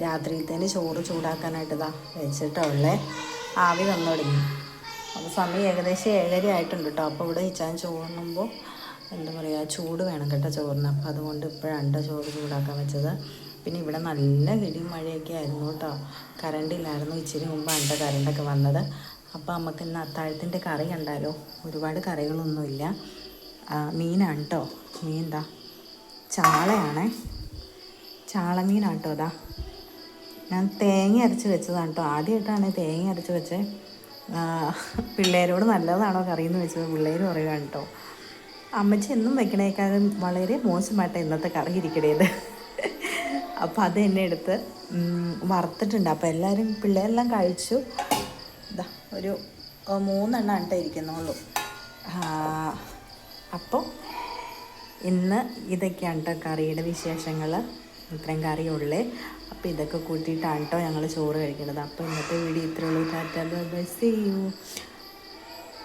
രാത്രിയിലത്തേന് ചോറ് ചൂടാക്കാനായിട്ട് ഇതാ വെച്ചിട്ടുള്ളേ. ആവി വന്നു തുടങ്ങി. അപ്പോൾ സമയം ഏകദേശം 7:30 ആയിട്ടുണ്ട് കേട്ടോ. അപ്പോൾ ഇവിടെ ഇച്ചാൻ ചോറുണ്ണുമ്പോൾ എന്താ പറയുക, ചൂട് വേണം കേട്ടോ ചോറിന്. അപ്പോൾ അതുകൊണ്ട് ഇപ്പോഴാണ് ചോറ് ചൂടാക്കാൻ വെച്ചത്. പിന്നെ ഇവിടെ നല്ല ഇടിയും മഴയൊക്കെ ആയിരുന്നു കേട്ടോ. കറണ്ടില്ലായിരുന്നു. ഇച്ചിരി മുമ്പാണ് കറണ്ടൊക്കെ വന്നത്. അപ്പോൾ നമുക്ക് ഇന്ന് അത്താഴത്തിൻ്റെ കറി കണ്ടാലോ. ഒരുപാട് കറികളൊന്നുമില്ല. മീനാണ് കേട്ടോ. മീൻ എന്താ ചാളയാണേ. ചാളമീനാണ് കേട്ടോ. അതാ ഞാൻ തേങ്ങ അരച്ച് വെച്ചതാണ് കേട്ടോ. ആദ്യമായിട്ടാണ് തേങ്ങ അരച്ച് വെച്ചത്. പിള്ളേരോട് നല്ലതാണോ കറിയെന്ന് വെച്ചത് പിള്ളേർ പറയുകയാണ് കേട്ടോ. അമ്മച്ചി എന്നും വയ്ക്കണേക്കാളും വളരെ മോശമായിട്ട് ഇന്നത്തെ കറി ഇരിക്കണേത്. അപ്പോൾ അത് എന്നെ എടുത്ത് വറുത്തിട്ടുണ്ട്. അപ്പോൾ എല്ലാവരും പിള്ളേരെല്ലാം കഴിച്ചു. ഇതാ ഒരു 3 എണ്ണം കേട്ടോ ഇരിക്കുന്നുള്ളൂ. അപ്പോൾ ഇന്ന് ഇതൊക്കെയാണ് കേട്ടോ കറിയുടെ വിശേഷങ്ങൾ. ഇത്രയും കറിയുള്ളേ. അപ്പോൾ ഇതൊക്കെ കൂട്ടിയിട്ടാണ് കേട്ടോ ഞങ്ങൾ ചോറ് കഴിക്കുന്നത്. അപ്പോൾ ഇന്നത്തെ വീഡിയോ ഇത്രയുള്ളൂ. Tata bye bye, see U.